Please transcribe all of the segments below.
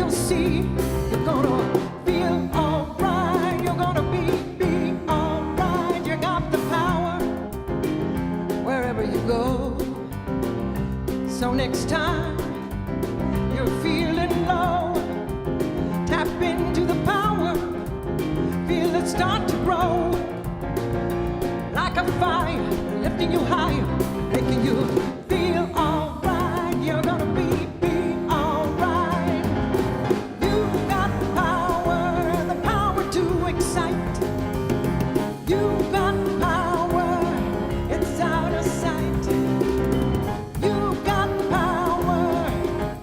you'll see you're gonna feel alright. You're gonna be alright. You got the power wherever you go. So next time you're feeling low, tap into the power, feel it start to grow. Like a fire, lifting you higher, making you feel alright. You're gonna be alright. You've got power, the power to excite. You've got power, it's out of sight. You've got power,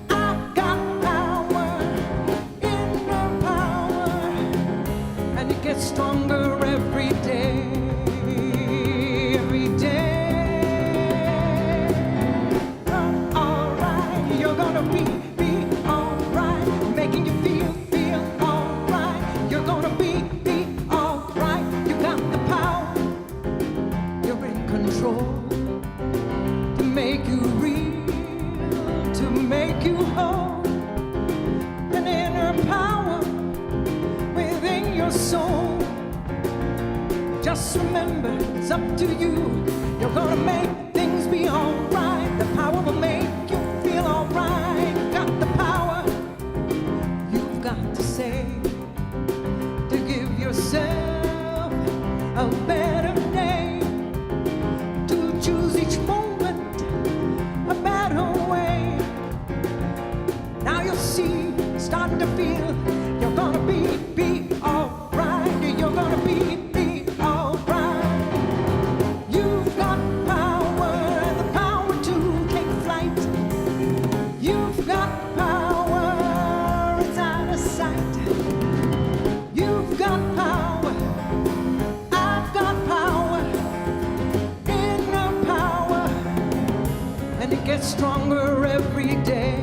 I've got power, inner power, and it gets stronger every day. Just remember, it's up to you. You're gonna make things be alright. The power will make you feel alright. Got the power. You've got to say, to give yourself a better day, to choose each moment a better way. Now you'll see, starting to feel, you're gonna be alright. You're gonna be stronger every day,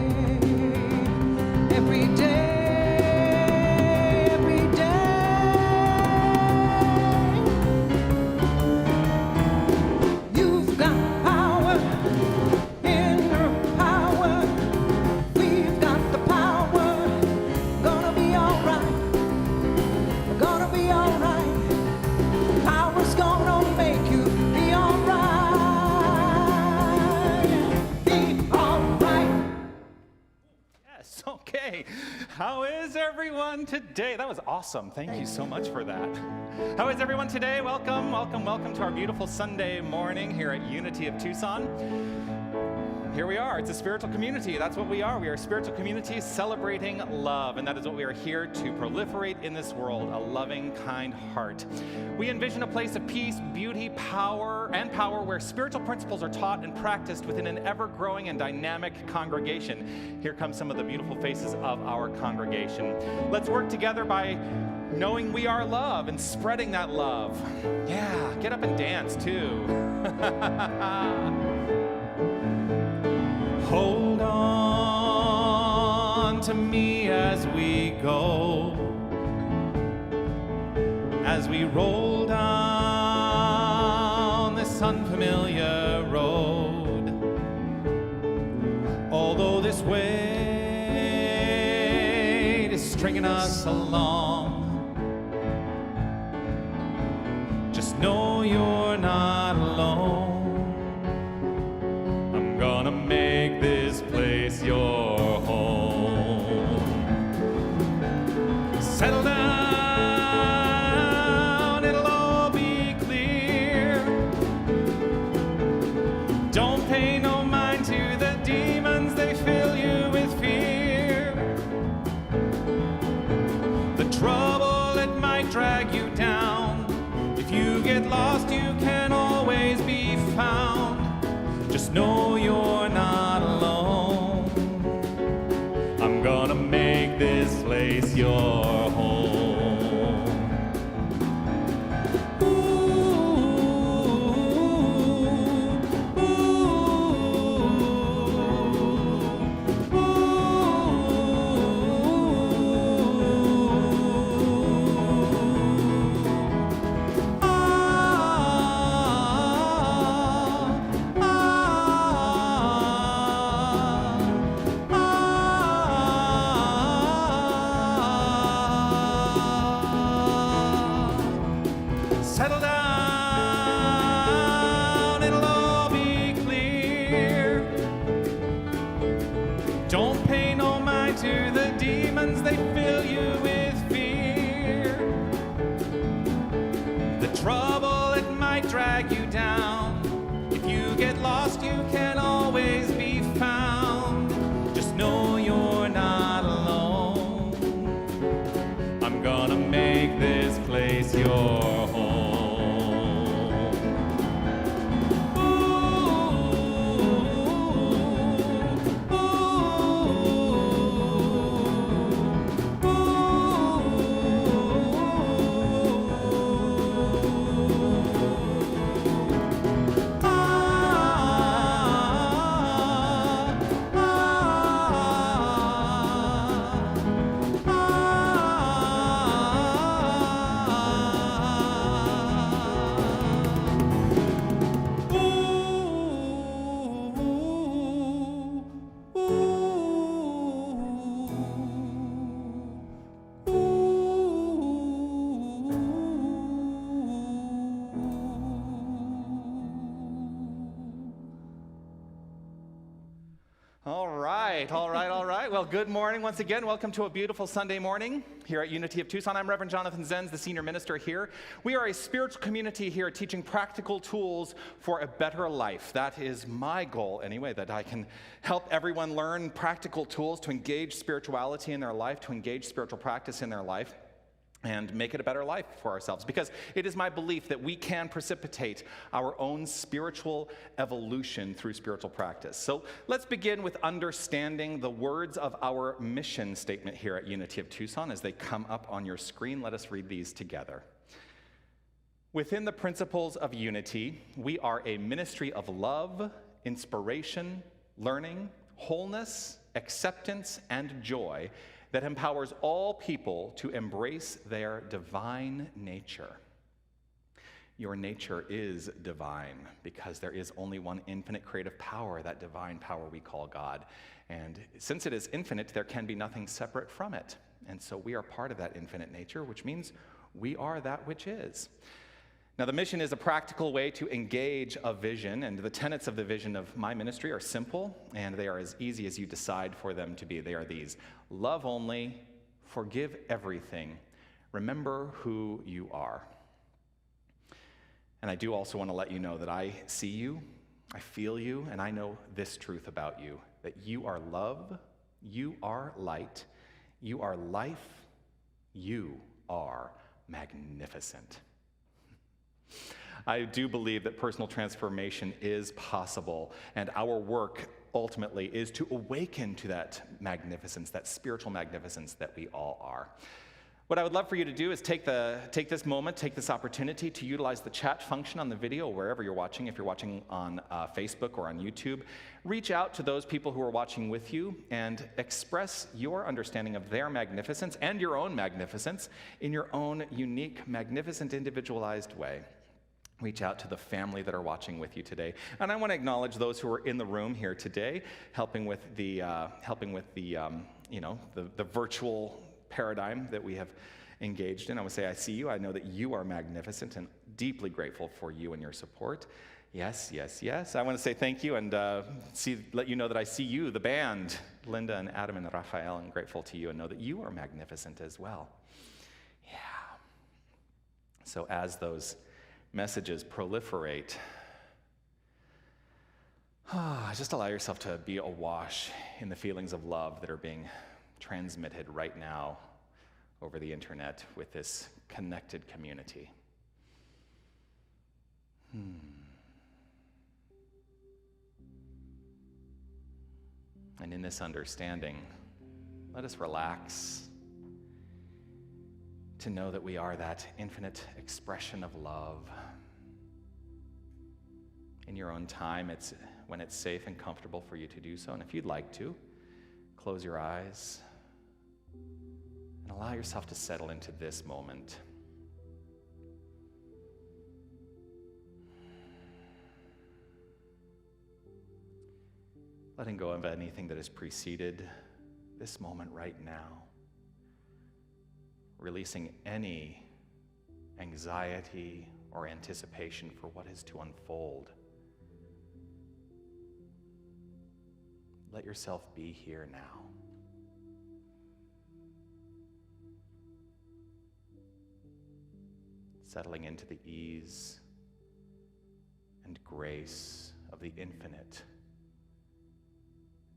every day, every day. You've got power, inner power. We've got the power. Gonna be alright. We're gonna be alright. Power's gonna make you be alright. Okay, how is everyone today? That was awesome. Thank you so much for that. How is everyone today? Welcome, welcome, welcome to our beautiful Sunday morning here at Unity of Tucson. Here we are. It's a spiritual community. That's what we are. We are a spiritual community celebrating love, and that is what we are here to proliferate in this world, a loving, kind heart. We envision a place of peace, beauty, power where spiritual principles are taught and practiced within an ever-growing and dynamic congregation. Here come some of the beautiful faces of our congregation. Let's work together by knowing we are love and spreading that love. Yeah, get up and dance too. Hold on to me as we go, as we roll down this unfamiliar road. Although this weight is stringing us along, just know you're not alone. I'm gonna make this place your home. Settle down, it'll all be clear. Don't pay no mind to the demons, they fill you with fear. The trouble, it might drag you down. If you get lost, you can always be found. Just know you're not alone. I'm gonna make this place your home. you can always be found. Just know you're not alone. I'm gonna make this place your home. All right. Well, good morning once again. Welcome to a beautiful Sunday morning here at Unity of Tucson. I'm Reverend Jonathan Zenz, the senior minister here. We are a spiritual community here teaching practical tools for a better life. That is my goal anyway, that I can help everyone learn practical tools to engage spirituality in their life, to engage spiritual practice in their life, and make it a better life for ourselves. Because it is my belief that we can precipitate our own spiritual evolution through spiritual practice. So let's begin with understanding the words of our mission statement here at Unity of Tucson as they come up on your screen. Let us read these together. Within the principles of unity, we are a ministry of love, inspiration, learning, wholeness, acceptance, and joy that empowers all people to embrace their divine nature. Your nature is divine because there is only one infinite creative power, that divine power we call God. And since it is infinite, there can be nothing separate from it. And so we are part of that infinite nature, which means we are that which is. Now, the mission is a practical way to engage a vision, and the tenets of the vision of my ministry are simple, and they are as easy as you decide for them to be. They are these: love only, forgive everything, remember who you are. And I do also want to let you know that I see you, I feel you, and I know this truth about you, that you are love, you are light, you are life, you are magnificent. I do believe that personal transformation is possible, and our work ultimately is to awaken to that magnificence, that spiritual magnificence that we all are. What I would love for you to do is take this moment, take this opportunity to utilize the chat function on the video wherever you're watching. If you're watching on Facebook or on YouTube, reach out to those people who are watching with you and express your understanding of their magnificence and your own magnificence in your own unique, magnificent, individualized way. Reach out to the family that are watching with you today. And I want to acknowledge those who are in the room here today, helping with the virtual paradigm that we have engaged in. I would say, I see you. I know that you are magnificent, and deeply grateful for you and your support. Yes, yes, yes. I want to say thank you and let you know that I see you, the band, Linda and Adam and Raphael, and grateful to you and know that you are magnificent as well. Yeah. So as those messages proliferate, just allow yourself to be awash in the feelings of love that are being transmitted right now over the internet with this connected community. And in this understanding, let us relax to know that we are that infinite expression of love. In your own time, when it's safe and comfortable for you to do so. And if you'd like to, close your eyes and allow yourself to settle into this moment. Letting go of anything that has preceded this moment right now. Releasing any anxiety or anticipation for what is to unfold. Let yourself be here now. Settling into the ease and grace of the infinite,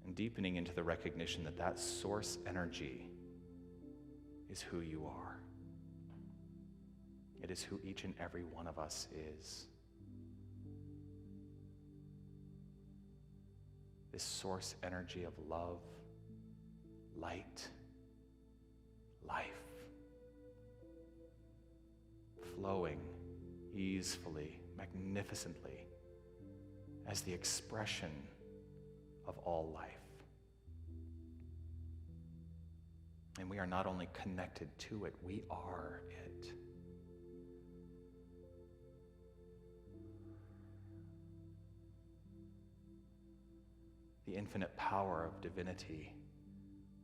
and deepening into the recognition that that source energy is who you are. It is who each and every one of us is. This source energy of love, light, life, flowing easefully, magnificently, as the expression of all life. And we are not only connected to it, we are it. The infinite power of divinity,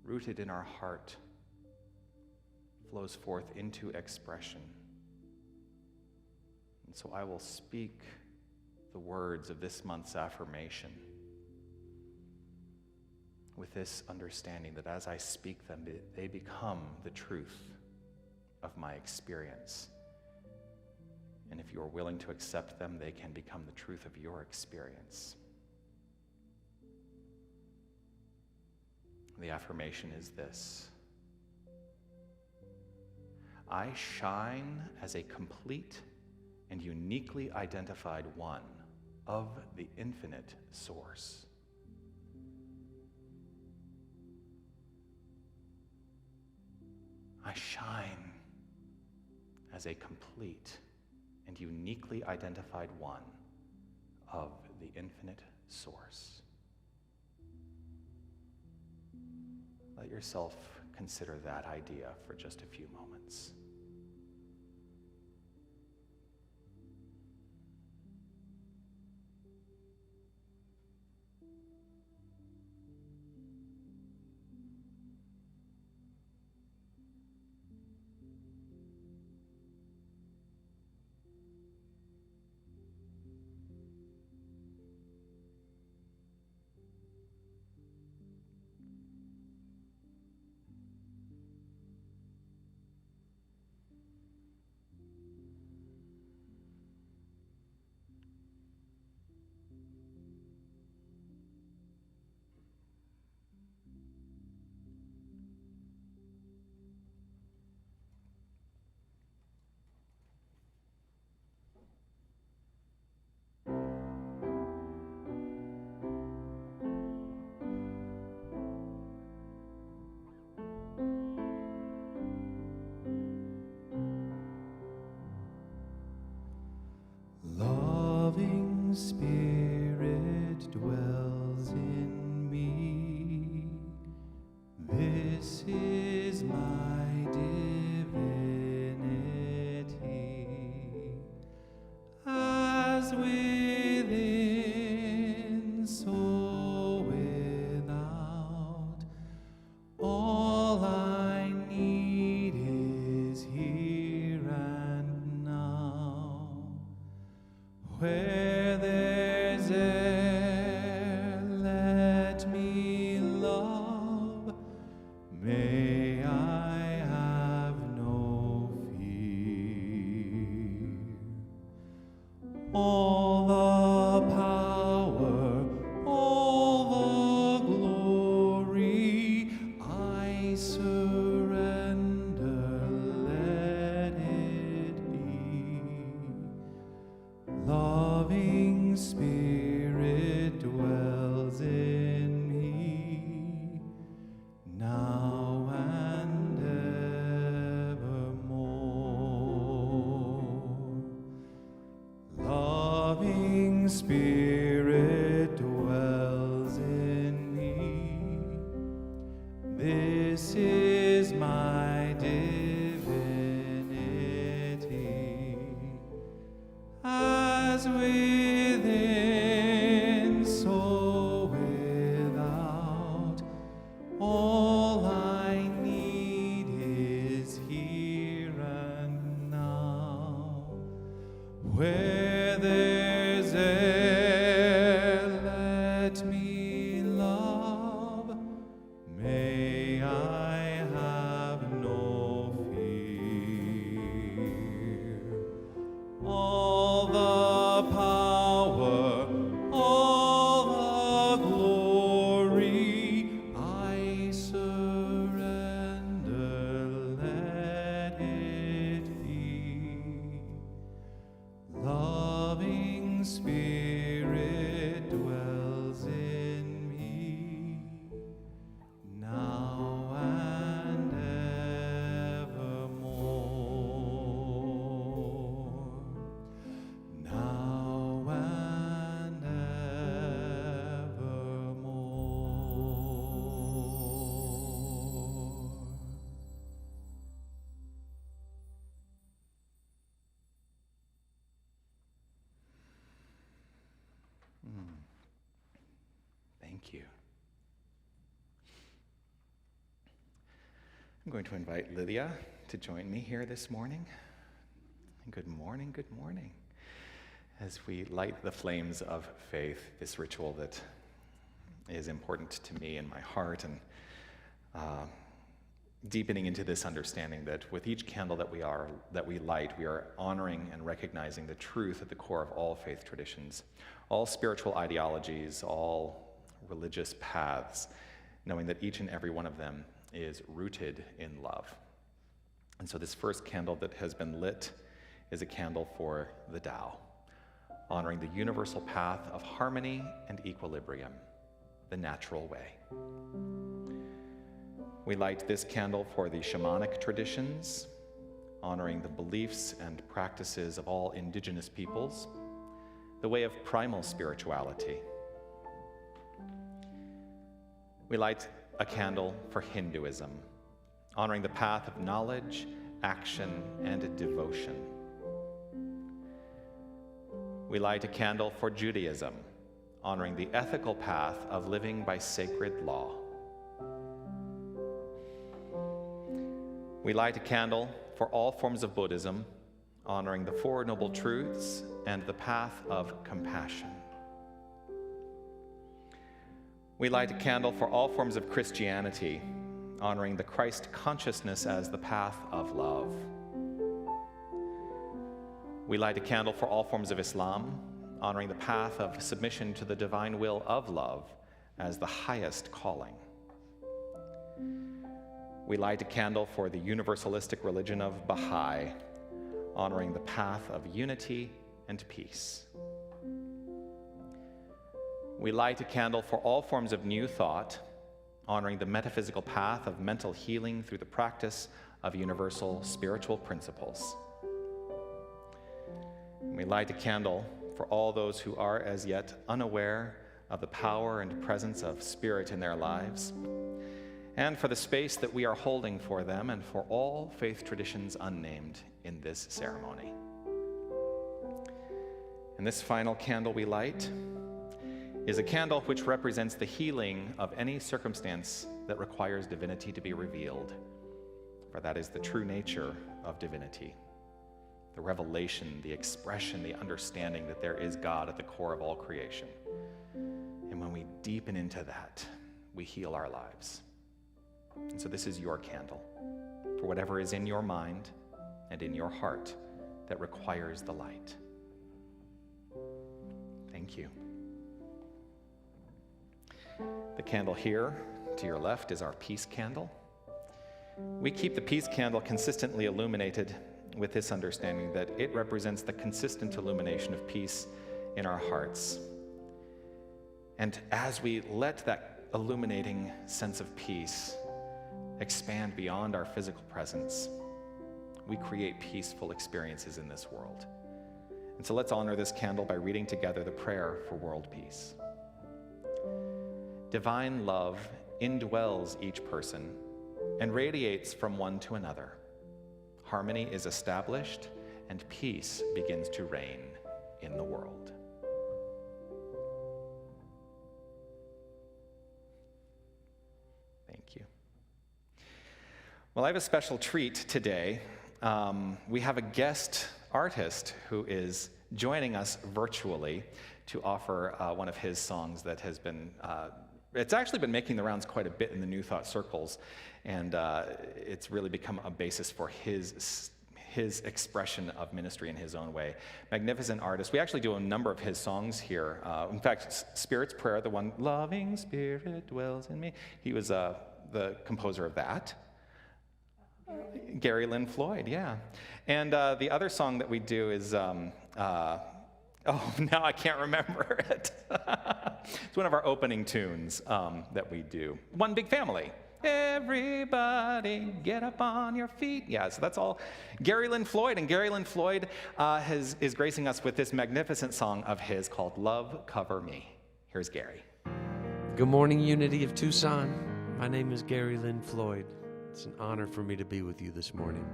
rooted in our heart, flows forth into expression. And so I will speak the words of this month's affirmation with this understanding that as I speak them, they become the truth of my experience. And if you are willing to accept them, they can become the truth of your experience. The affirmation is this: I shine as a complete and uniquely identified one of the infinite source. I shine as a complete and uniquely identified one of the infinite source. Let yourself consider that idea for just a few moments. Loving Spirit dwells in me. This is my divinity. As within, so without. All I need is here and now. Where there's air, let me love. May I have no fear. All the power, all the glory, I surrender, let it be. Loving Spirit dwells in me, now and evermore. Loving Spirit dwells in me. This is my divinity. As within, so without. All I need is here and now. Where there's air, let me love. May I have no fear. All the power, all Thank you. I'm going to invite Lydia to join me here this morning. Good morning, good morning. As we light the flames of faith, this ritual that is important to me in my heart, and deepening into this understanding that with each candle that we light, we are honoring and recognizing the truth at the core of all faith traditions, all spiritual ideologies, all religious paths, knowing that each and every one of them is rooted in love. And so this first candle that has been lit is a candle for the Tao, honoring the universal path of harmony and equilibrium, the natural way. We light this candle for the shamanic traditions, honoring the beliefs and practices of all indigenous peoples, the way of primal spirituality. We light a candle for Hinduism, honoring the path of knowledge, action, and devotion. We light a candle for Judaism, honoring the ethical path of living by sacred law. We light a candle for all forms of Buddhism, honoring the Four Noble Truths and the path of compassion. We light a candle for all forms of Christianity, honoring the Christ consciousness as the path of love. We light a candle for all forms of Islam, honoring the path of submission to the divine will of love as the highest calling. We light a candle for the universalistic religion of Baha'i, honoring the path of unity and peace. We light a candle for all forms of new thought, honoring the metaphysical path of mental healing through the practice of universal spiritual principles. We light a candle for all those who are as yet unaware of the power and presence of Spirit in their lives, and for the space that we are holding for them and for all faith traditions unnamed in this ceremony. And this final candle we light is a candle which represents the healing of any circumstance that requires divinity to be revealed, for that is the true nature of divinity, the revelation, the expression, the understanding that there is God at the core of all creation. And when we deepen into that, we heal our lives. And so this is your candle for whatever is in your mind and in your heart that requires the light. Thank you. The candle here to your left is our peace candle. We keep the peace candle consistently illuminated with this understanding that it represents the consistent illumination of peace in our hearts. And as we let that illuminating sense of peace expand beyond our physical presence, we create peaceful experiences in this world. And so let's honor this candle by reading together the prayer for world peace. Divine love indwells each person and radiates from one to another. Harmony is established and peace begins to reign in the world. Thank you. Well, I have a special treat today. We have a guest artist who is joining us virtually to offer one of his songs that has been, it's actually been making the rounds quite a bit in the New Thought circles, and it's really become a basis for his expression of ministry in his own way. Magnificent artist. We actually do a number of his songs here. In fact, Spirit's Prayer, the one, "Loving Spirit dwells in me," he was the composer of that. Gary Lynn Floyd, yeah. And the other song that we do is, now I can't remember it. It's one of our opening tunes that we do. One Big Family. Everybody get up on your feet. Yeah, so that's all Gary Lynn Floyd. And Gary Lynn Floyd is gracing us with this magnificent song of his called Love Cover Me. Here's Gary. Good morning, Unity of Tucson. My name is Gary Lynn Floyd. It's an honor for me to be with you this morning.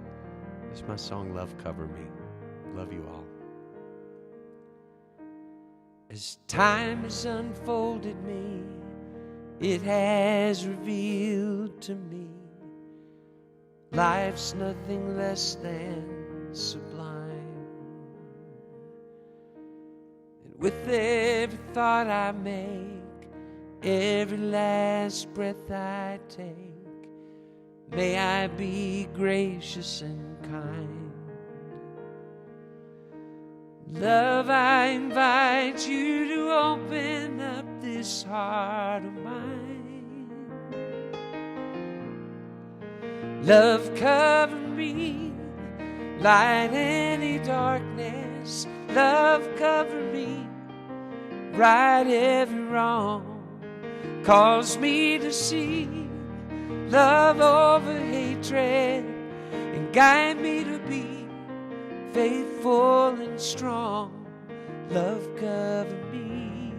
This is my song, Love Cover Me. Love you all. As time has unfolded me it has revealed to me life's nothing less than sublime. And with every thought I make, every last breath I take, may I be gracious and kind. Love, I invite you to open up this heart of mine. Love, cover me, light any darkness. Love, cover me, right every wrong. Cause me to see love over hatred, and guide me to be faithful and strong. Love, cover me.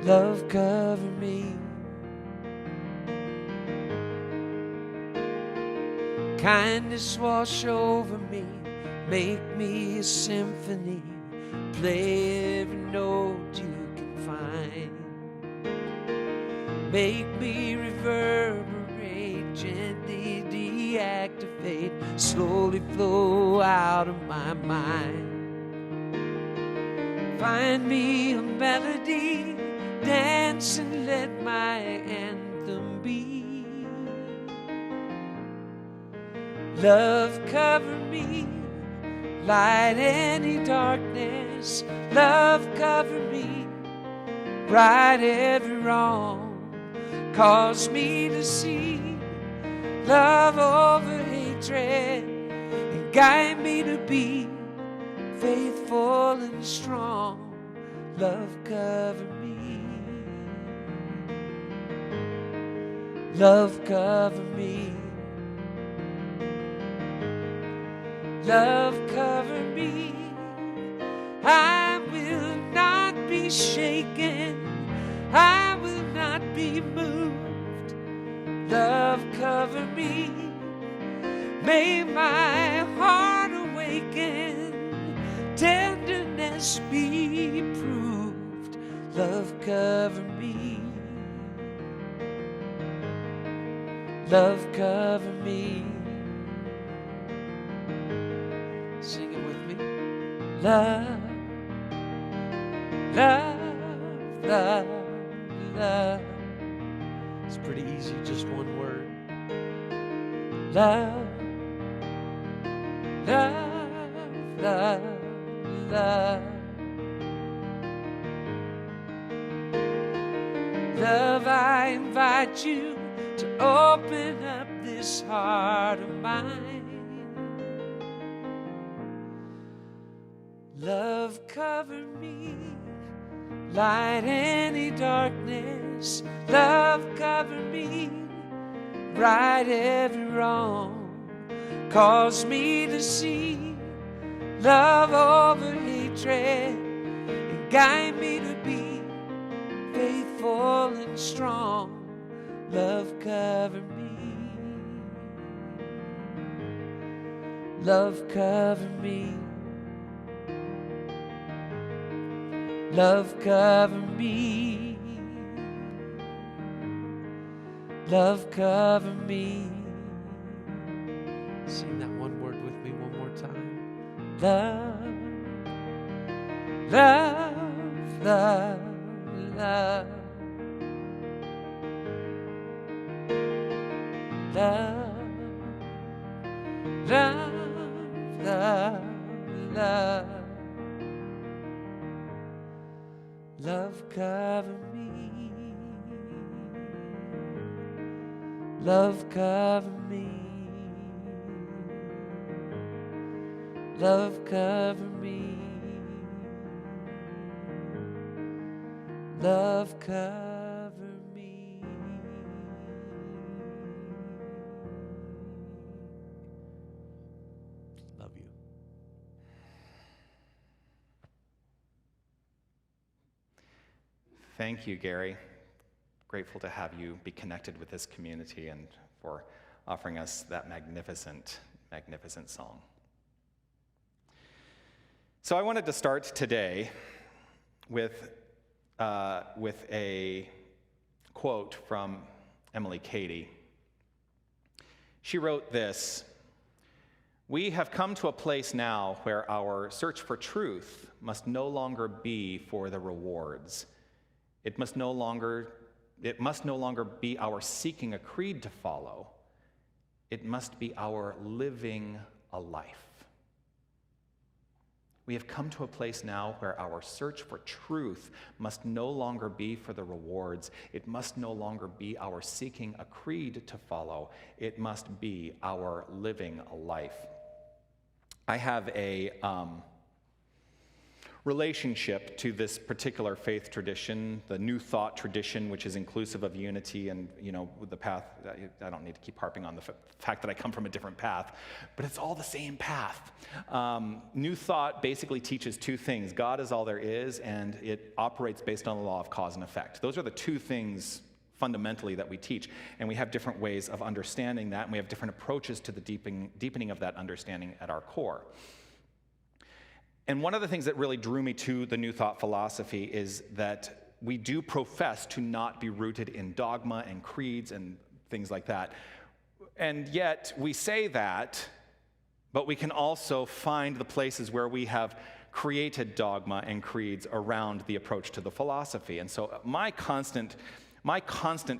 Love, cover me. Kindness wash over me, make me a symphony, play every note you can find. Make me reverberate, gently deactivate, slowly flow out of my mind. Find me a melody, dance and let my anthem be. Love, cover me, light any darkness. Love, cover me, right every wrong. Cause me to see love over hatred, and guide me to be faithful and strong. Love, cover me. Love, cover me. Love, cover me. I will not be shaken, I will not be moved. Love, cover me. May my heart awaken, tenderness be proved. Love, cover me. Love, cover me. Sing it with me. Love, love, love, love. It's pretty easy, just one word. Love, love, love, love. Love, I invite you to open up this heart of mine. Love, cover me, light any darkness. Love, cover me, right every wrong. Cause me to see love over hatred, and guide me to be faithful and strong. Love, cover me. Love, cover me. Love, cover me. Love, cover me. Sing that one word with me one more time. Love, love, love, love. Love, love, love, love. Love, cover me. Love, cover me. Love, cover me. Love, cover me. Love you. Thank you, Gary. Grateful to have you be connected with this community and for offering us that magnificent, magnificent song. So I wanted to start today with with a quote from Emily Cady. She wrote this: "We have come to a place now where our search for truth must no longer be for the rewards. It must no longer be our seeking a creed to follow. It must be our living a life. We have come to a place now where our search for truth must no longer be for the rewards. It must no longer be our seeking a creed to follow. It must be our living a life." I have a relationship to this particular faith tradition, the New Thought tradition, which is inclusive of unity and, with the path. I don't need to keep harping on the fact that I come from a different path, but it's all the same path. New Thought basically teaches two things: God is all there is, and it operates based on the law of cause and effect. Those are the two things fundamentally that we teach, and we have different ways of understanding that, and we have different approaches to the deepening of that understanding at our core. And one of the things that really drew me to the New Thought philosophy is that we do profess to not be rooted in dogma and creeds and things like that. And yet we say that, but we can also find the places where we have created dogma and creeds around the approach to the philosophy. And so my constant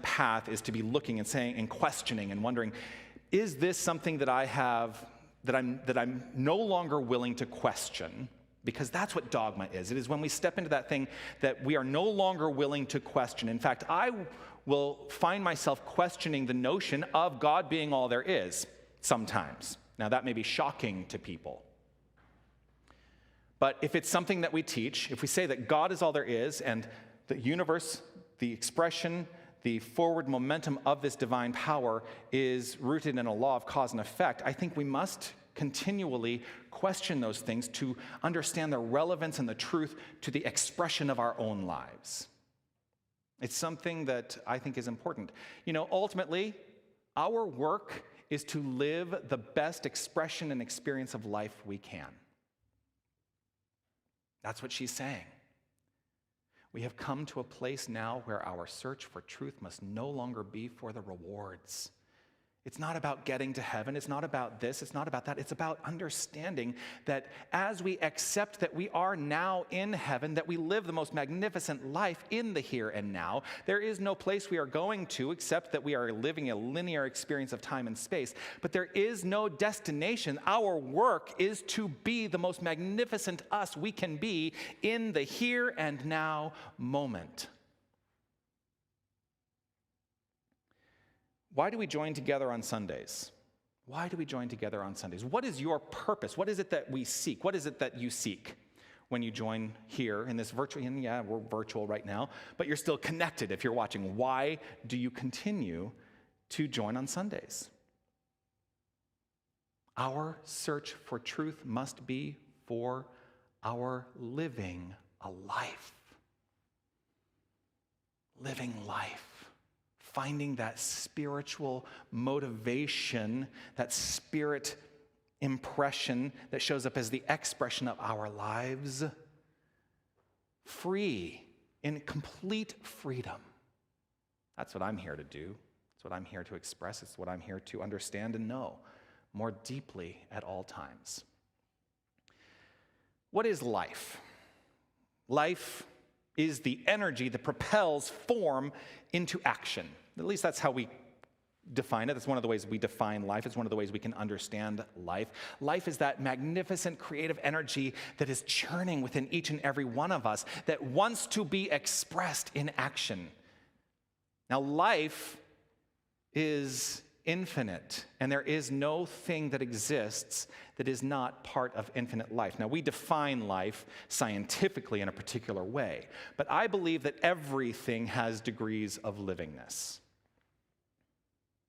path is to be looking and saying and questioning and wondering, is this something that I have that I'm no longer willing to question? Because that's what dogma is. It is when we step into that thing that we are no longer willing to question. In fact, I will find myself questioning the notion of God being all there is sometimes. Now, that may be shocking to people. But if it's something that we teach, if we say that God is all there is, and the universe, the expression, the forward momentum of this divine power is rooted in a law of cause and effect, I think we must continually question those things to understand the relevance and the truth to the expression of our own lives. It's something that I think is important. Ultimately, our work is to live the best expression and experience of life we can. That's what she's saying. We have come to a place now where our search for truth must no longer be for the rewards. It's not about getting to heaven. It's not about this. It's not about that. It's about understanding that as we accept that we are now in heaven, that we live the most magnificent life in the here and now, there is no place we are going to except that we are living a linear experience of time and space. But there is no destination. Our work is to be the most magnificent us we can be in the here and now moment. Why do we join together on Sundays? Why do we join together on Sundays? What is your purpose? What is it that we seek? What is it that you seek when you join here in this virtual? And yeah, we're virtual right now, but you're still connected if you're watching. Why do you continue to join on Sundays? Our search for truth must be for our living a life. Living life. Finding that spiritual motivation, that spirit impression that shows up as the expression of our lives, free, in complete freedom. That's what I'm here to do. It's what I'm here to express. It's what I'm here to understand and know more deeply at all times. What is life? Life is the energy that propels form into action. At least that's how we define it. That's one of the ways we define life. It's one of the ways we can understand life. Life is that magnificent creative energy that is churning within each and every one of us that wants to be expressed in action. Now, life is infinite, and there is no thing that exists that is not part of infinite life. Now, we define life scientifically in a particular way, but I believe that everything has degrees of livingness.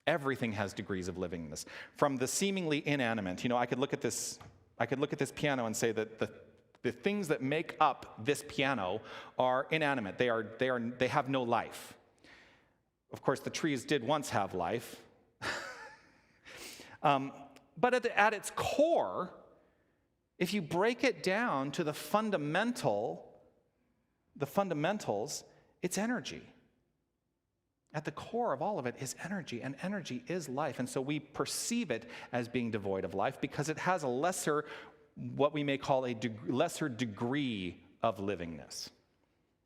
Everything has degrees of livingness. From the seemingly inanimate, I could look at this piano and say that the things that make up this piano are inanimate. They have no life. Of course, the trees did once have life. But at its core, if you break it down to the fundamental the fundamentals, it's energy. At the core of all of it is energy, and energy is life. And so we perceive it as being devoid of life because it has a lesser, what we may call a lesser degree of livingness.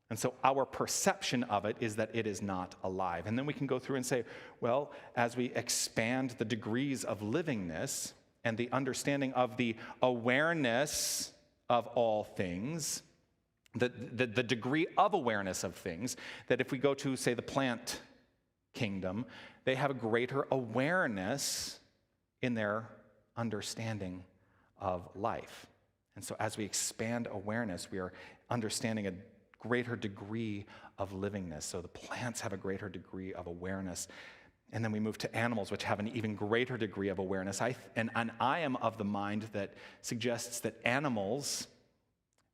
And so our perception of it is that it is not alive. And then we can go through and say, well, as we expand the degrees of livingness and the understanding of the awareness of all things, the degree of awareness of things, that if we go to, say, the plant kingdom, they have a greater awareness in their understanding of life. And so as we expand awareness, we are understanding a greater degree of livingness. So the plants have a greater degree of awareness. And then we move to animals, which have an even greater degree of awareness. And I am of the mind that suggests that animals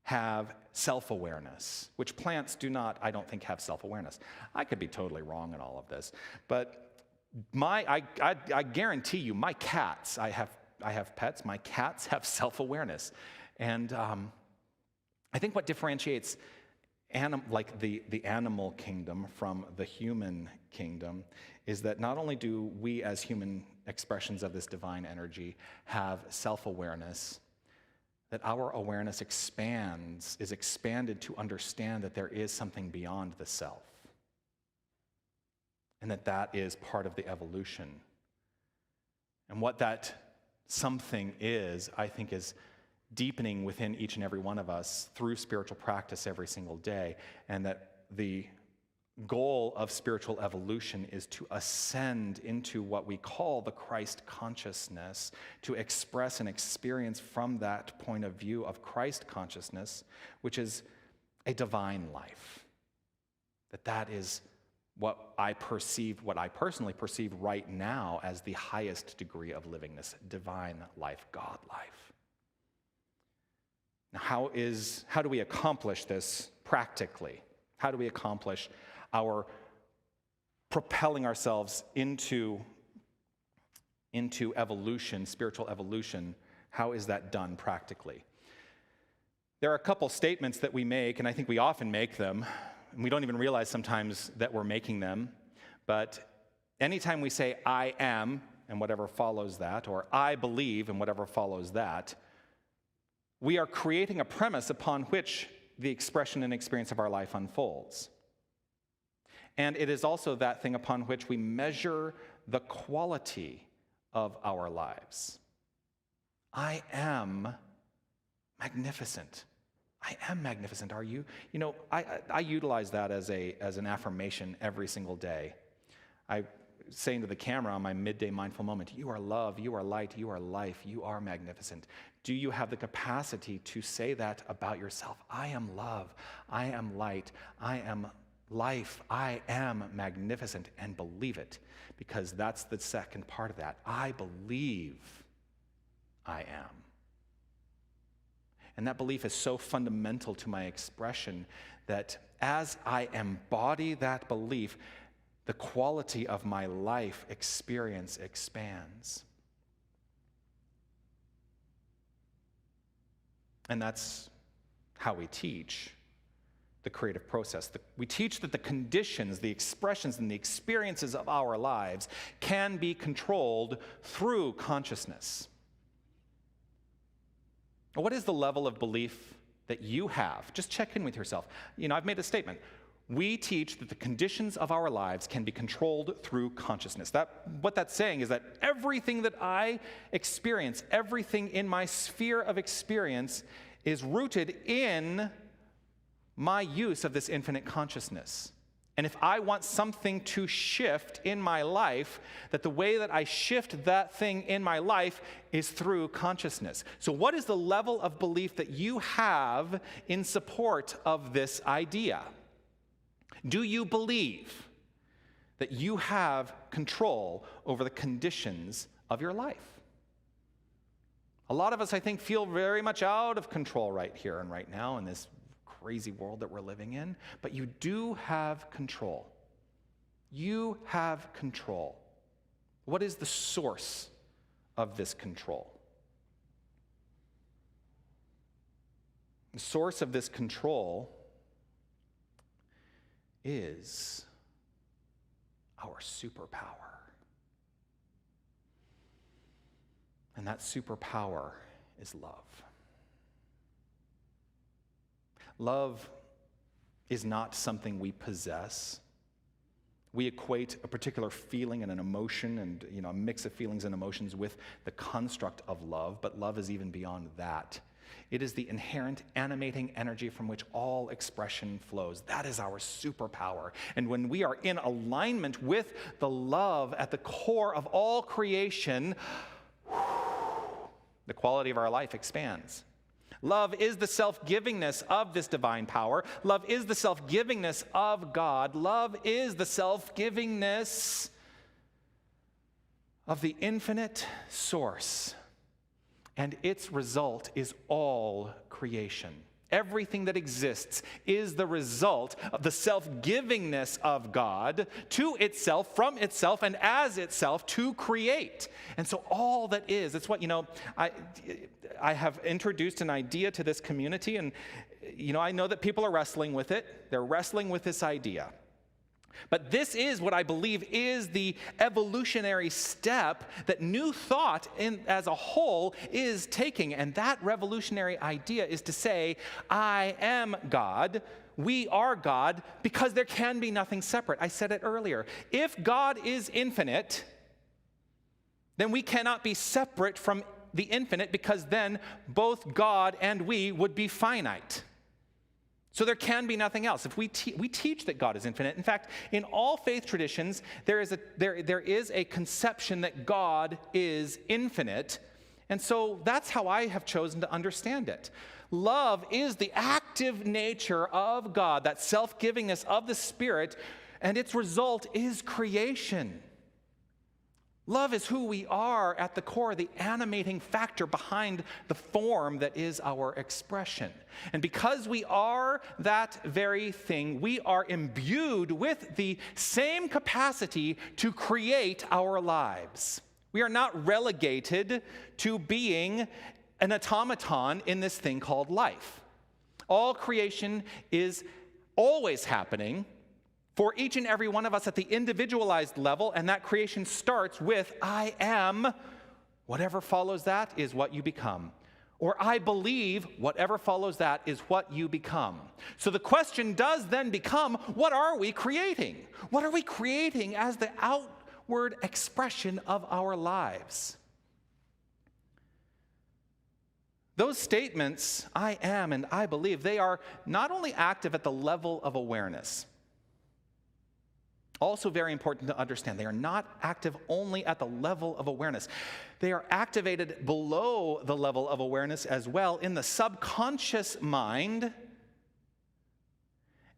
have self-awareness, which plants do not, I don't think, have self-awareness. I could be totally wrong in all of this, but I guarantee you, my cats, I have pets, my cats have self-awareness. And I think what differentiates the animal kingdom from the human kingdom is that not only do we as human expressions of this divine energy have self-awareness, that our awareness is expanded to understand that there is something beyond the self, and that is part of the evolution. And what that something is, I think, is deepening within each and every one of us through spiritual practice every single day, and that the goal of spiritual evolution is to ascend into what we call the Christ consciousness, to express and experience from that point of view of Christ consciousness, which is a divine life. That is what I personally perceive right now as the highest degree of livingness, divine life, God life. Now, how do we accomplish this practically? How do we accomplish our propelling ourselves into evolution, spiritual evolution? How is that done practically? There are a couple statements that we make, and I think we often make them, and we don't even realize sometimes that we're making them, but anytime we say, I am, and whatever follows that, or I believe, and whatever follows that, we are creating a premise upon which the expression and experience of our life unfolds. And it is also that thing upon which we measure the quality of our lives. I am magnificent. I am magnificent. Are you? You know, I utilize that as an affirmation every single day. I saying to the camera on my midday mindful moment, you are love, you are light, you are life, you are magnificent. Do you have the capacity to say that about yourself? I am love, I am light, I am life, I am magnificent, and believe it, because that's the second part of that. I believe I am. And that belief is so fundamental to my expression that as I embody that belief, the quality of my life experience expands. And that's how we teach the creative process. We teach that the conditions, the expressions, and the experiences of our lives can be controlled through consciousness. What is the level of belief that you have? Just check in with yourself. You know, I've made a statement. We teach that the conditions of our lives can be controlled through consciousness. What that's saying is that everything that I experience, everything in my sphere of experience is rooted in my use of this infinite consciousness. And if I want something to shift in my life, that the way that I shift that thing in my life is through consciousness. So what is the level of belief that you have in support of this idea? Do you believe that you have control over the conditions of your life? A lot of us, I think, feel very much out of control right here and right now in this crazy world that we're living in, but you do have control. You have control. What is the source of this control? The source of this control is our superpower. And that superpower is love. Love is not something we possess. We equate a particular feeling and an emotion and a mix of feelings and emotions with the construct of love, but love is even beyond that. It is the inherent animating energy from which all expression flows. That is our superpower. And when we are in alignment with the love at the core of all creation, the quality of our life expands. Love is the self-givingness of this divine power. Love is the self-givingness of God. Love is the self-givingness of the infinite source. And its result is all creation. Everything that exists is the result of the self-givingness of God to itself, from itself, and as itself to create. And so all that is, it's what, I have introduced an idea to this community, and, I know that people are wrestling with it. They're wrestling with this idea. But this is what I believe is the evolutionary step that New Thought as a whole is taking. And that revolutionary idea is to say, I am God, we are God, because there can be nothing separate. I said it earlier. If God is infinite, then we cannot be separate from the infinite, because then both God and we would be finite. So there can be nothing else. If we teach that God is infinite. In fact, in all faith traditions, there is a conception that God is infinite. And so that's how I have chosen to understand it. Love is the active nature of God, that self-givingness of the Spirit, and its result is creation. Love is who we are at the core, the animating factor behind the form that is our expression. And because we are that very thing, we are imbued with the same capacity to create our lives. We are not relegated to being an automaton in this thing called life. All creation is always happening for each and every one of us at the individualized level, and that creation starts with, I am. Whatever follows that is what you become. Or I believe, whatever follows that is what you become. So the question does then become, what are we creating? What are we creating as the outward expression of our lives? Those statements, I am and I believe, they are not only active at the level of awareness. Also very important to understand, they are not active only at the level of awareness. They are activated below the level of awareness as well in the subconscious mind,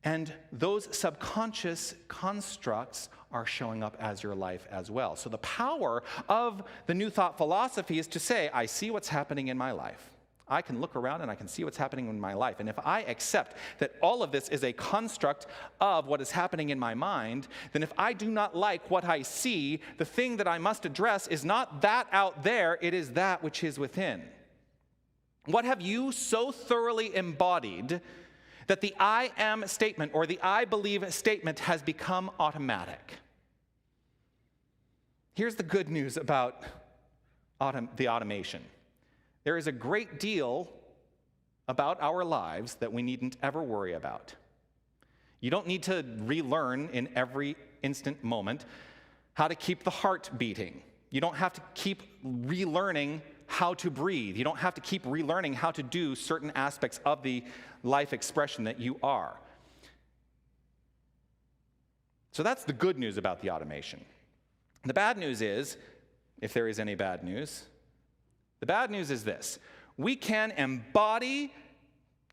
and those subconscious constructs are showing up as your life as well. So the power of the New Thought philosophy is to say, I see what's happening in my life. I can look around and I can see what's happening in my life. And if I accept that all of this is a construct of what is happening in my mind, then if I do not like what I see, the thing that I must address is not that out there, it is that which is within. What have you so thoroughly embodied that the I am statement or the I believe statement has become automatic? Here's the good news about the automation. There is a great deal about our lives that we needn't ever worry about. You don't need to relearn in every instant moment how to keep the heart beating. You don't have to keep relearning how to breathe. You don't have to keep relearning how to do certain aspects of the life expression that you are. So that's the good news about the automation. The bad news is, if there is any bad news, the bad news is this: we can embody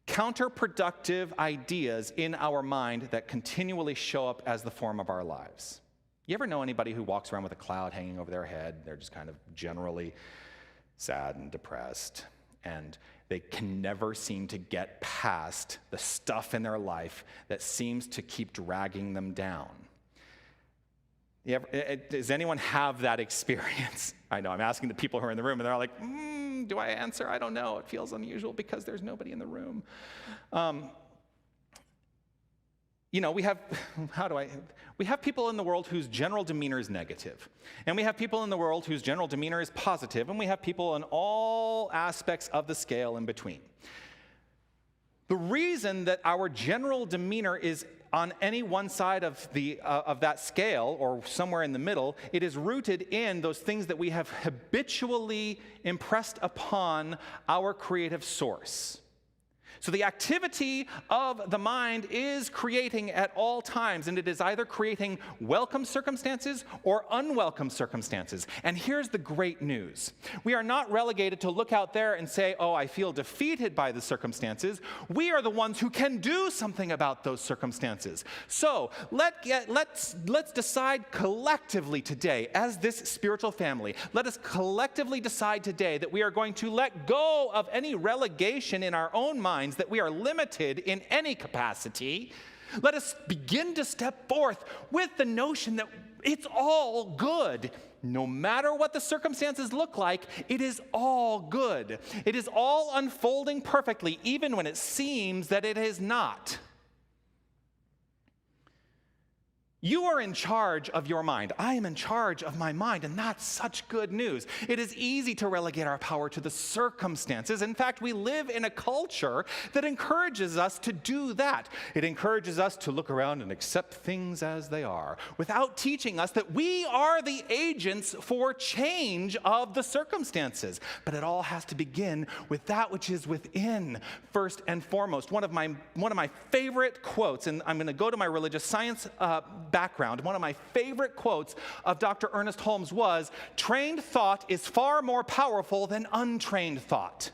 counterproductive ideas in our mind that continually show up as the form of our lives. You ever know anybody who walks around with a cloud hanging over their head? They're just kind of generally sad and depressed, and they can never seem to get past the stuff in their life that seems to keep dragging them down. Does anyone have that experience? I know, I'm asking the people who are in the room, and they're all like, do I answer? I don't know. It feels unusual because there's nobody in the room. we have, we have people in the world whose general demeanor is negative. And we have people in the world whose general demeanor is positive. And we have people in all aspects of the scale in between. The reason that our general demeanor is on any one side of that scale, or somewhere in the middle, it is rooted in those things that we have habitually impressed upon our creative source. So the activity of the mind is creating at all times, and it is either creating welcome circumstances or unwelcome circumstances. And here's the great news. We are not relegated to look out there and say, oh, I feel defeated by the circumstances. We are the ones who can do something about those circumstances. So let's decide collectively today, as this spiritual family, let us collectively decide today that we are going to let go of any relegation in our own minds that we are limited in any capacity. Let us begin to step forth with the notion that it's all good. No matter what the circumstances look like, it is all good. It is all unfolding perfectly, even when it seems that it is not. You are in charge of your mind. I am in charge of my mind, and that's such good news. It is easy to relegate our power to the circumstances. In fact, we live in a culture that encourages us to do that. It encourages us to look around and accept things as they are, without teaching us that we are the agents for change of the circumstances. But it all has to begin with that which is within, first and foremost. One of my favorite quotes, and I'm going to go to my religious science background, one of my favorite quotes of Dr. Ernest Holmes was, "Trained thought is far more powerful than untrained thought."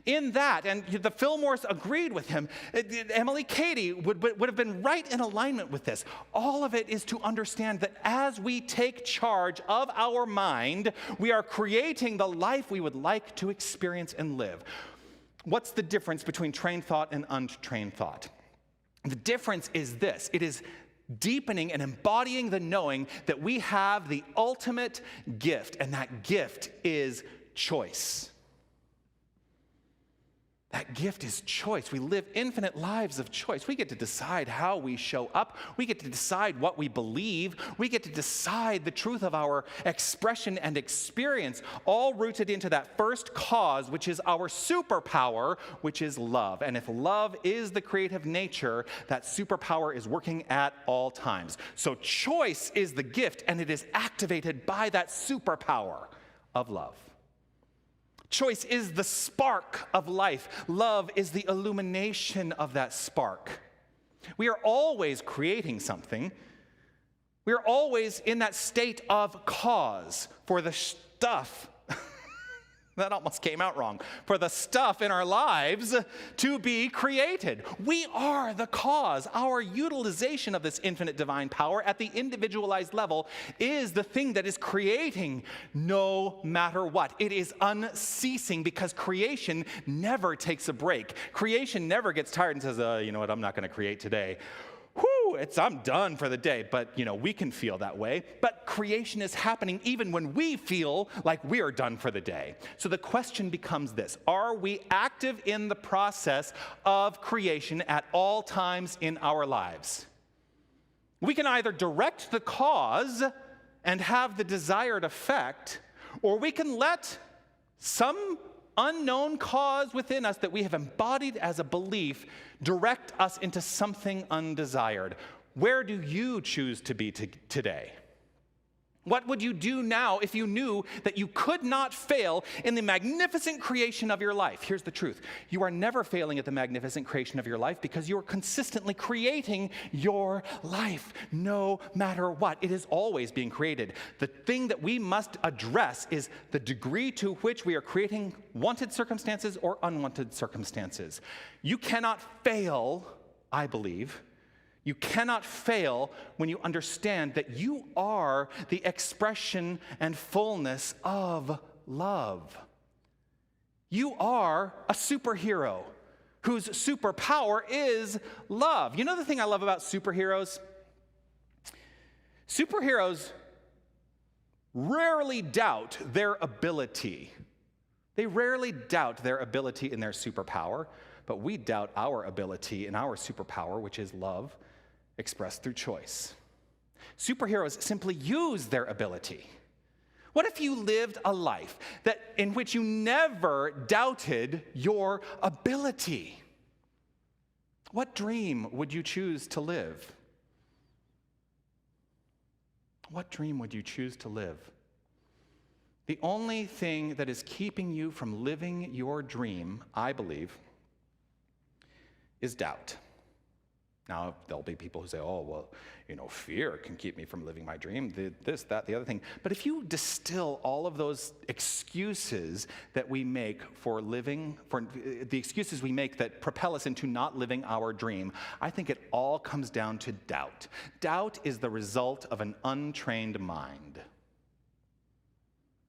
In that, and the Fillmores agreed with him, Emily Cady would have been right in alignment with this. All of it is to understand that as we take charge of our mind, we are creating the life we would like to experience and live. What's the difference between trained thought and untrained thought? The difference is this: it is deepening and embodying the knowing that we have the ultimate gift, and that gift is choice. That gift is choice. We live infinite lives of choice. We get to decide how we show up. We get to decide what we believe. We get to decide the truth of our expression and experience, all rooted into that first cause, which is our superpower, which is love. And if love is the creative nature, that superpower is working at all times. So choice is the gift, and it is activated by that superpower of love. Choice is the spark of life. Love is the illumination of that spark. We are always creating something. We are always in that state of cause for the stuff. That almost came out wrong. For the stuff in our lives to be created. We are the cause. Our utilization of this infinite divine power at the individualized level is the thing that is creating no matter what. It is unceasing because creation never takes a break. Creation never gets tired and says, you know what, I'm not going to create today. I'm done for the day. But, we can feel that way. But creation is happening even when we feel like we are done for the day. So the question becomes this: are we active in the process of creation at all times in our lives? We can either direct the cause and have the desired effect, or we can let some unknown cause within us that we have embodied as a belief direct us into something undesired. Where do you choose to be today? What would you do now if you knew that you could not fail in the magnificent creation of your life? Here's the truth. You are never failing at the magnificent creation of your life because you are consistently creating your life, no matter what. It is always being created. The thing that we must address is the degree to which we are creating wanted circumstances or unwanted circumstances. You cannot fail, I believe. You cannot fail when you understand that you are the expression and fullness of love. You are a superhero whose superpower is love. You know the thing I love about superheroes? Superheroes rarely doubt their ability. They rarely doubt their ability and their superpower. but we doubt our ability and our superpower, which is love, expressed through choice. Superheroes simply use their ability. What if you lived a life in which you never doubted your ability? What dream would you choose to live? What dream would you choose to live? The only thing that is keeping you from living your dream, I believe, is doubt. Now, there'll be people who say, oh, well, fear can keep me from living my dream, this, that, the other thing. But if you distill all of those excuses that we make for the excuses we make that propel us into not living our dream, I think it all comes down to doubt. Doubt is the result of an untrained mind.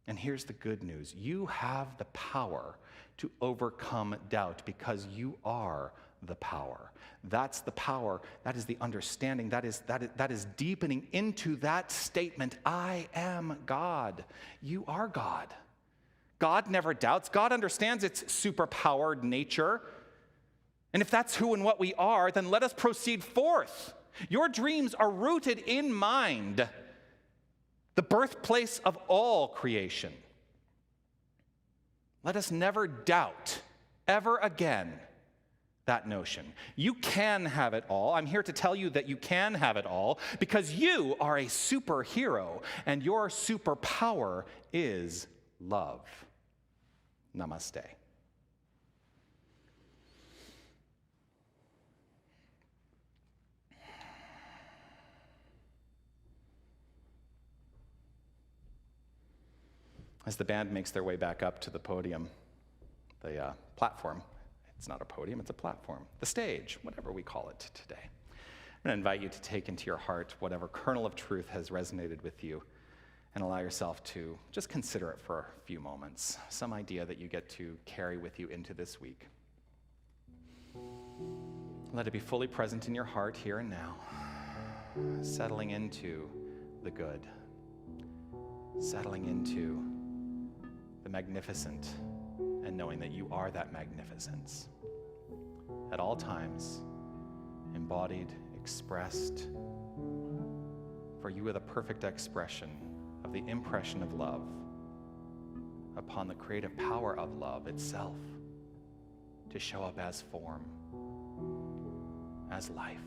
And here's the good news. You have the power to overcome doubt because you are the power. That's the power. That is the understanding. That is deepening into that statement, I am God. You are God. God never doubts. God understands its superpowered nature. And if that's who and what we are, then let us proceed forth. Your dreams are rooted in mind, the birthplace of all creation. Let us never doubt ever again that notion. You can have it all. I'm here to tell you that you can have it all because you are a superhero and your superpower is love. Namaste. As the band makes their way back up to the podium, the platform, it's not a podium, it's a platform, the stage, whatever we call it today. I'm going to invite you to take into your heart whatever kernel of truth has resonated with you and allow yourself to just consider it for a few moments, some idea that you get to carry with you into this week. Let it be fully present in your heart here and now, settling into the good, settling into the magnificent, and knowing that you are that magnificence. At all times, embodied, expressed, for you are the perfect expression of the impression of love upon the creative power of love itself to show up as form, as life.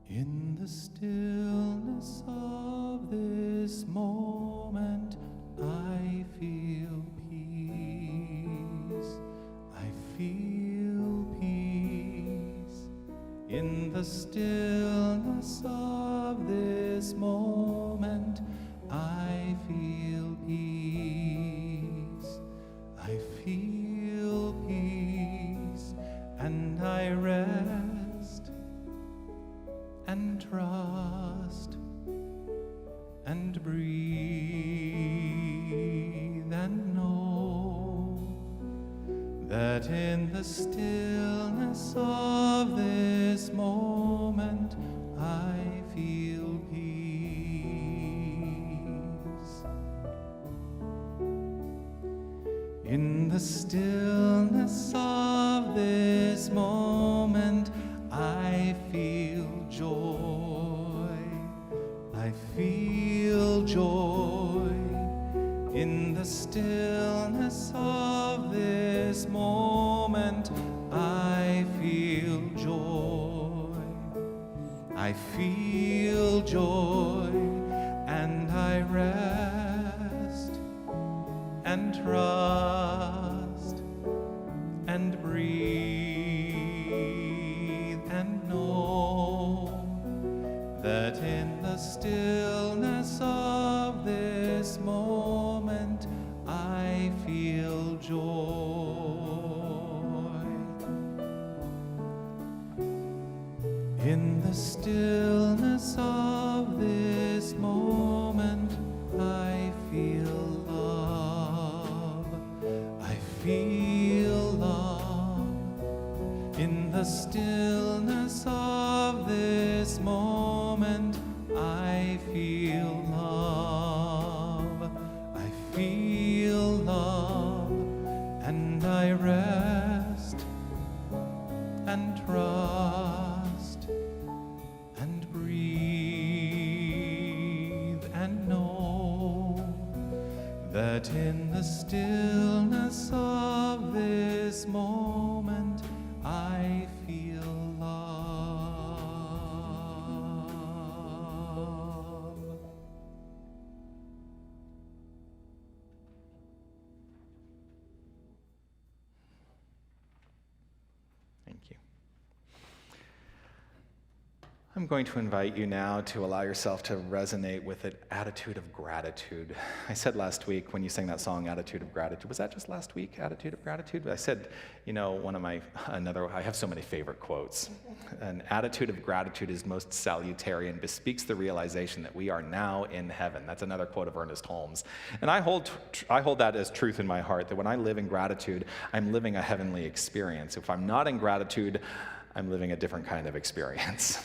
In the stillness of this moment, I feel peace. I feel peace. In the stillness of this moment, I feel peace. I feel peace, and I rest and trust and breathe and know that in the stillness of this moment I feel peace. In the stillness of this moment I feel joy. I feel joy. In the stillness of this moment, I feel joy. I feel joy, and I rest and trust and breathe and know that in the stillness of this moment I feel joy. In the stillness of this moment I feel love. I feel love. In the stillness of this moment feel love, and I rest and trust and breathe and know that in the stillness of this moment I feel love. Thank you. I'm going to invite you now to allow yourself to resonate with an attitude of gratitude. I said last week when you sang that song, Attitude of Gratitude, was that just last week, Attitude of Gratitude? I said, you know, I have so many favorite quotes. An attitude of gratitude is most salutary and bespeaks the realization that we are now in heaven. That's another quote of Ernest Holmes. And I hold that as truth in my heart, that when I live in gratitude, I'm living a heavenly experience. If I'm not in gratitude, I'm living a different kind of experience.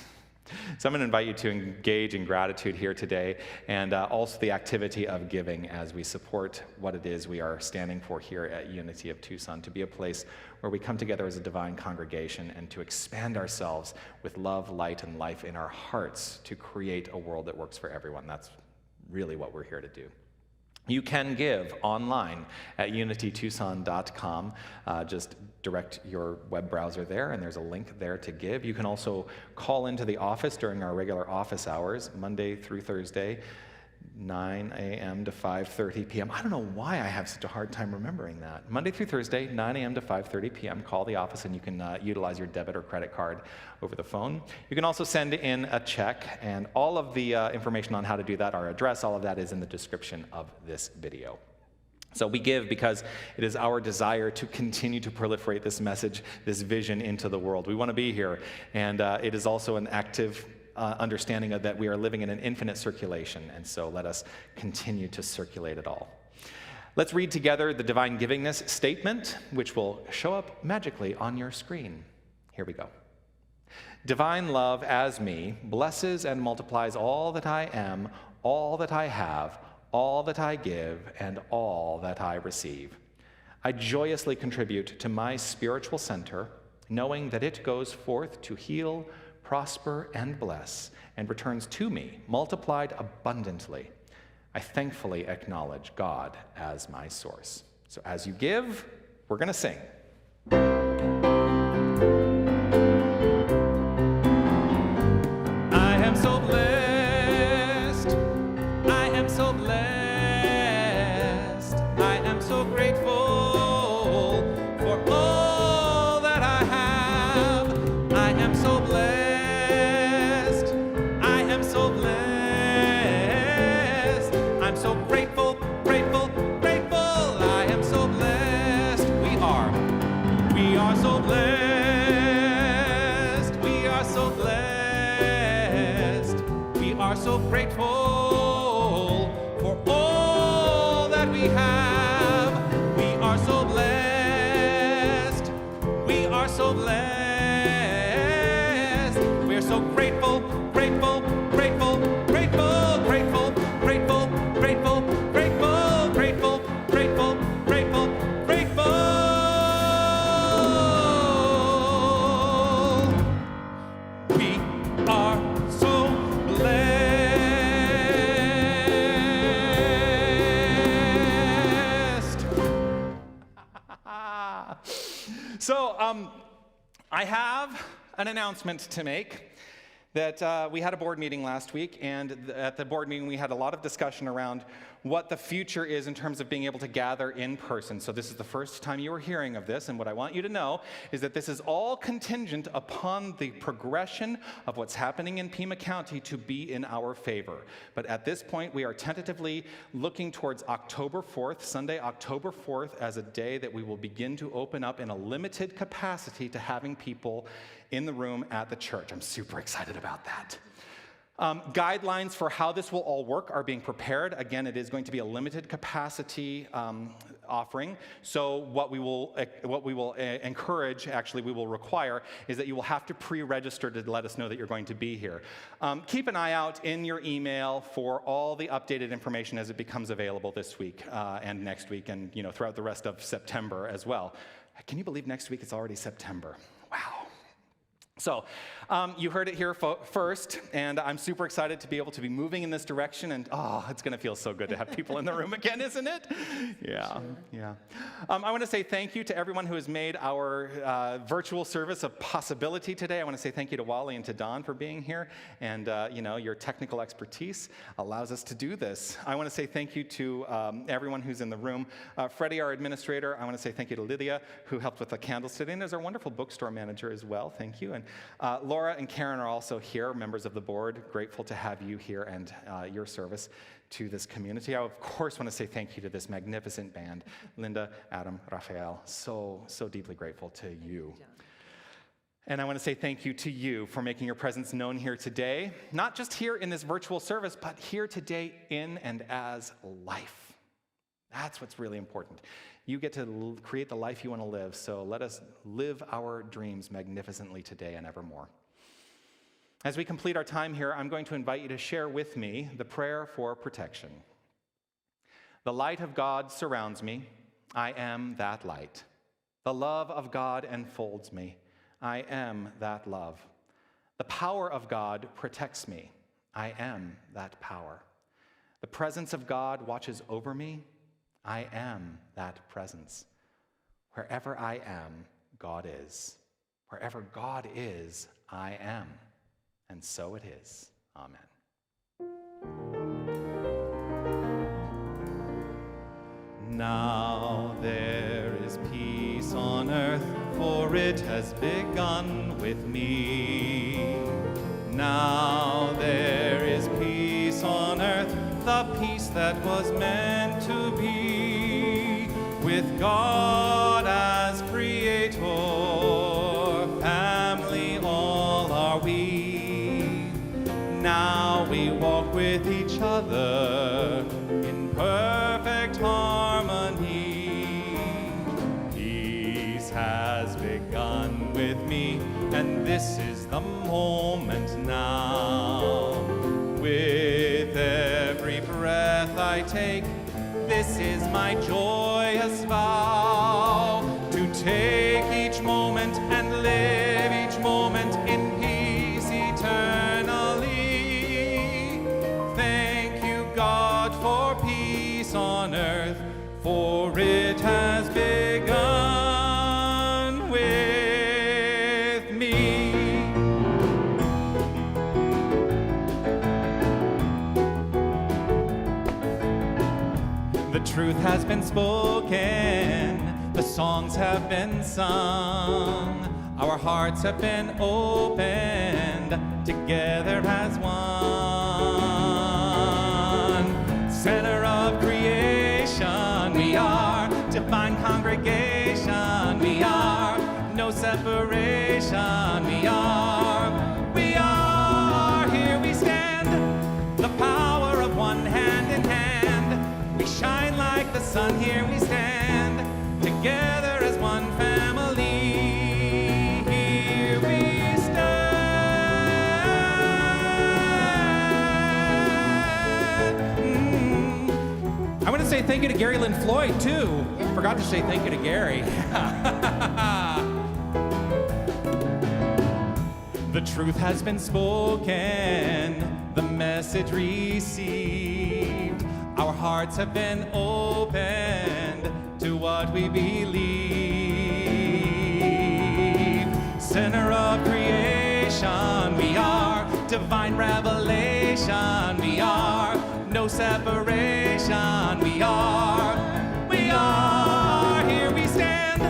So I'm going to invite you to engage in gratitude here today, and also the activity of giving as we support what it is we are standing for here at Unity of Tucson, to be a place where we come together as a divine congregation and to expand ourselves with love, light, and life in our hearts to create a world that works for everyone. That's really what we're here to do. You can give online at unitytucson.com. Just direct your web browser there, and there's a link there to give. You can also call into the office during our regular office hours, Monday through Thursday, 9 a.m. to 5:30 p.m. I don't know why I have such a hard time remembering that. Monday through Thursday, 9 a.m. to 5:30 p.m. Call the office, and you can utilize your debit or credit card over the phone. You can also send in a check, and all of the information on how to do that, our address, all of that is in the description of this video. So we give because it is our desire to continue to proliferate this message, this vision into the world. We want to be here, and it is also an active understanding of that we are living in an infinite circulation, and so let us continue to circulate it all. Let's read together the divine givingness statement, which will show up magically on your screen. Here we go. Divine love as me blesses and multiplies all that I am, all that I have, all that I give, and all that I receive. I joyously contribute to my spiritual center, knowing that it goes forth to heal, prosper, and bless, and returns to me, multiplied abundantly. I thankfully acknowledge God as my source. So as you give, we're going to sing. I am so blessed. I am so blessed. I am so grateful for all that I have. I am so blessed. So blessed. I'm so grateful, grateful, grateful. I am so blessed. We are so blessed. We are so blessed. We are so grateful for all that we have. We are so blessed. We are so blessed. We're so grateful, grateful, grateful, grateful, grateful, grateful, grateful, grateful, grateful, grateful, grateful, grateful. We are so blessed. So, I have an announcement to make. That we had a board meeting last week, and at the board meeting we had a lot of discussion around what the future is in terms of being able to gather in person. So this is the first time you are hearing of this, and what I want you to know is that this is all contingent upon the progression of what's happening in Pima County to be in our favor. But at this point, we are tentatively looking towards October 4th, Sunday, October 4th, as a day that we will begin to open up in a limited capacity to having people in the room at the church. I'm super excited about that. Guidelines for how this will all work are being prepared. Again, it is going to be a limited capacity offering. So what we will encourage, actually we will require, is that you will have to pre-register to let us know that you're going to be here. Keep an eye out in your email for all the updated information as it becomes available this week and next week, and throughout the rest of September as well. Can you believe next week it's already September? Wow. So you heard it here first, and I'm super excited to be able to be moving in this direction, and it's going to feel so good to have people in the room again, isn't it? Yeah, sure. Yeah. I want to say thank you to everyone who has made our virtual service a possibility today. I want to say thank you to Wally and to Don for being here, and your technical expertise allows us to do this. I want to say thank you to everyone who's in the room. Freddie, our administrator. I want to say thank you to Lydia, who helped with the candles today, and there's our wonderful bookstore manager as well. Thank you. And Laura and Karen are also here, members of the board. Grateful to have you here and your service to this community. I, of course, want to say thank you to this magnificent band, Linda, Adam, Raphael. So deeply grateful to you. And I want to say thank you to you for making your presence known here today, not just here in this virtual service, but here today in and as life. That's what's really important. You get to create the life you want to live, so let us live our dreams magnificently today and evermore. As we complete our time here, I'm going to invite you to share with me the prayer for protection. The light of God surrounds me. I am that light. The love of God enfolds me. I am that love. The power of God protects me. I am that power. The presence of God watches over me. I am that presence. Wherever I am, God is. Wherever God is, I am. And so it is. Amen. Now there is peace on earth, for it has begun with me. Now there is peace on earth, the peace that was meant to be, with God as creator, family all are we. Now we walk with each other in perfect harmony. Peace has begun with me, and this is the moment now. With every breath I take, this is my joyous vow, to take each moment and live each moment in peace eternally. Thank you, God, for peace on earth, for it has begun with me. The truth has been spoken, the songs have been sung, our hearts have been opened, together as one. Center of creation, we are divine congregation, we are no separation, we are, here we stand, the power of one hand in hand. We shine like the sun, here we stand, together as one family. Here we stand. I want to say thank you to Gary Lynn Floyd, too. Forgot to say thank you to Gary. The truth has been spoken, the message received. Our hearts have been opened to what we believe. Center of creation, we are divine revelation, we are no separation, we are, here we stand,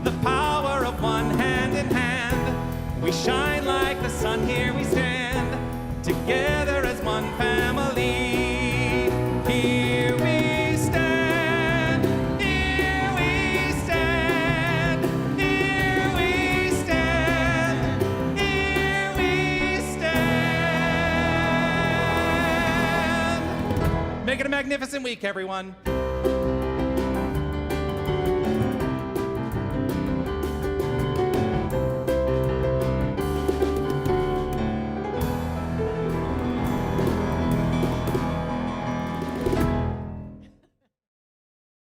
the power of one hand in hand. We shine like the sun, here we stand, together as one family. Here we stand, here we stand, here we stand, here we stand. Make it a magnificent week, everyone.